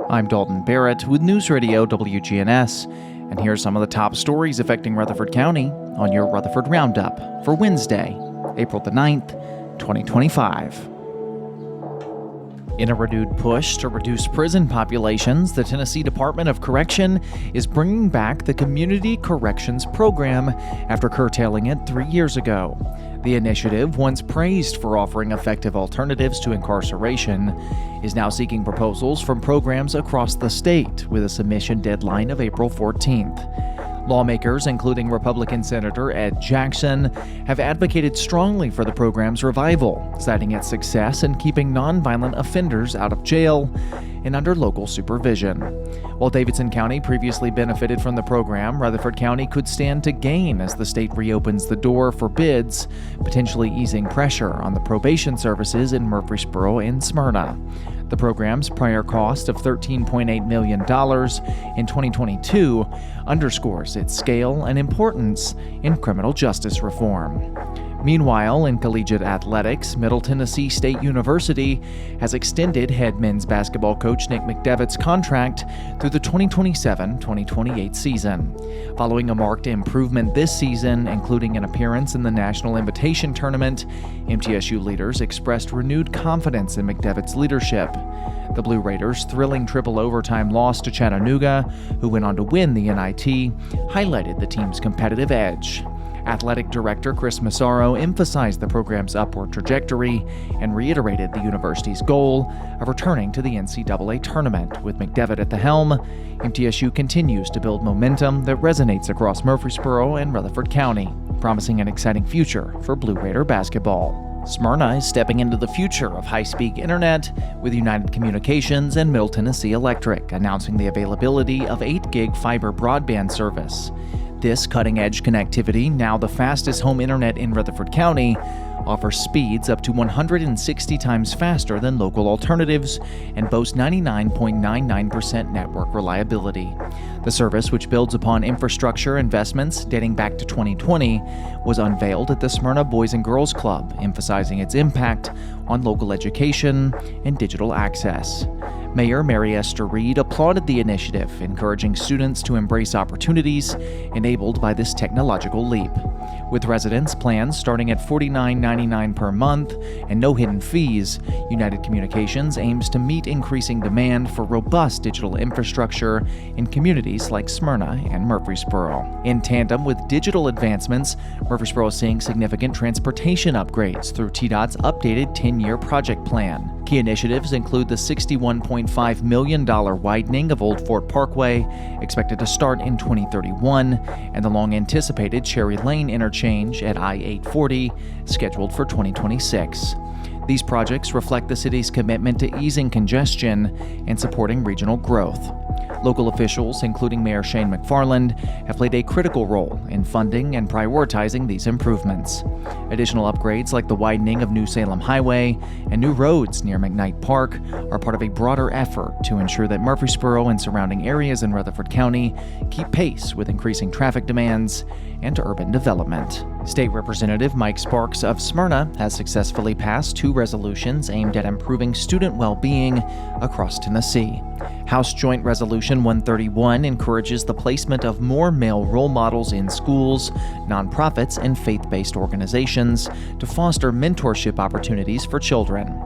I'm Dalton Barrett with News Radio WGNS, and here's some of the top stories affecting Rutherford County on your Rutherford Roundup for Wednesday, April the 9th, 2025. In a renewed push to reduce prison populations, the Tennessee Department of Correction is bringing back the Community Corrections Program after curtailing it 3 years ago. The initiative, once praised for offering effective alternatives to incarceration, is now seeking proposals from programs across the state with a submission deadline of April 14th. Lawmakers, including Republican Senator Ed Jackson, have advocated strongly for the program's revival, citing its success in keeping nonviolent offenders out of jail and under local supervision. While Davidson County previously benefited from the program, Rutherford County could stand to gain as the state reopens the door for bids, potentially easing pressure on the probation services in Murfreesboro and Smyrna. The program's prior cost of $13.8 million in 2022 underscores its scale and importance in criminal justice reform. Meanwhile, in collegiate athletics, Middle Tennessee State University has extended head men's basketball coach Nick McDev's contract through the 2027-2028 season. Following a marked improvement this season, including an appearance in the National Invitation Tournament, MTSU leaders expressed renewed confidence in McDevitt's leadership. The Blue Raiders' thrilling triple overtime loss to Chattanooga, who went on to win the NIT, highlighted the team's competitive edge. Athletic Director Chris Massaro emphasized the program's upward trajectory and reiterated the university's goal of returning to the NCAA tournament. With McDevitt at the helm, MTSU continues to build momentum that resonates across Murfreesboro and Rutherford County, promising an exciting future for Blue Raider basketball. Smyrna is stepping into the future of high-speed internet with United Communications and Middle Tennessee Electric announcing the availability of 8-gig fiber broadband service. This cutting-edge connectivity, now the fastest home internet in Rutherford County, offers speeds up to 160 times faster than local alternatives and boasts 99.99% network reliability. The service, which builds upon infrastructure investments dating back to 2020, was unveiled at the Smyrna Boys and Girls Club, emphasizing its impact on local education and digital access. Mayor Mary Esther Reed applauded the initiative, encouraging students to embrace opportunities enabled by this technological leap. With residence plans starting at $49.99 per month and no hidden fees, United Communications aims to meet increasing demand for robust digital infrastructure in communities like Smyrna and Murfreesboro. In tandem with digital advancements, Murfreesboro is seeing significant transportation upgrades through TDOT's updated 10-year project plan. Key initiatives include the $61.5 million widening of Old Fort Parkway, expected to start in 2031, and the long-anticipated Cherry Lane interchange at I-840, scheduled for 2026. These projects reflect the city's commitment to easing congestion and supporting regional growth. Local officials, including Mayor Shane McFarland, have played a critical role in funding and prioritizing these improvements. Additional upgrades like the widening of New Salem Highway and new roads near McKnight Park are part of a broader effort to ensure that Murfreesboro and surrounding areas in Rutherford County keep pace with increasing traffic demands and urban development. State Representative Mike Sparks of Smyrna has successfully passed 2 resolutions aimed at improving student well-being across Tennessee. House Joint Resolution 131 encourages the placement of more male role models in schools, nonprofits, and faith-based organizations to foster mentorship opportunities for children.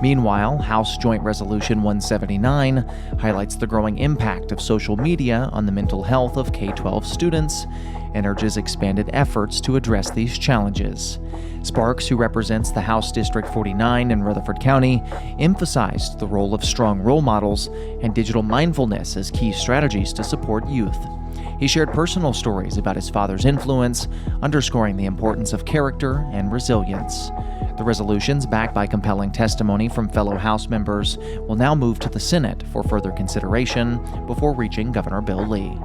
Meanwhile, House Joint Resolution 179 highlights the growing impact of social media on the mental health of K-12 students and urges expanded efforts to address these challenges. Sparks, who represents the House District 49 in Rutherford County, emphasized the role of strong role models and digital mindfulness as key strategies to support youth. He shared personal stories about his father's influence, underscoring the importance of character and resilience. The resolutions, backed by compelling testimony from fellow House members, will now move to the Senate for further consideration before reaching Governor Bill Lee.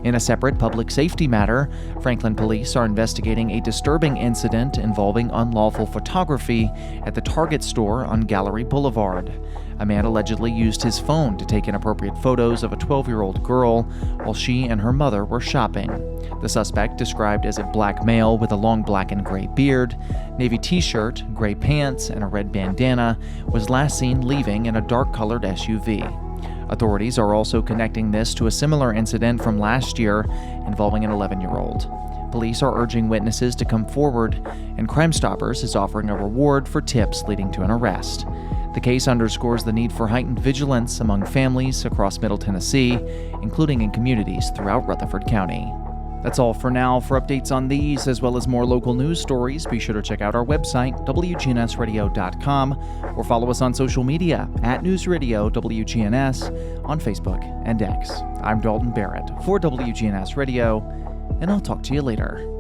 In a separate public safety matter, Franklin police are investigating a disturbing incident involving unlawful photography at the Target store on Gallery Boulevard. A man allegedly used his phone to take inappropriate photos of a 12-year-old girl while she and her mother were shopping. The suspect, described as a black male with a long black and gray beard, navy t-shirt, gray pants, and a red bandana, was last seen leaving in a dark-colored SUV. Authorities are also connecting this to a similar incident from last year involving an 11-year-old. Police are urging witnesses to come forward, and Crime Stoppers is offering a reward for tips leading to an arrest. The case underscores the need for heightened vigilance among families across Middle Tennessee, including in communities throughout Rutherford County. That's all for now. For updates on these, as well as more local news stories, be sure to check out our website, WGNSradio.com, or follow us on social media at News Radio WGNS on Facebook and X. I'm Dalton Barrett for WGNS Radio, and I'll talk to you later.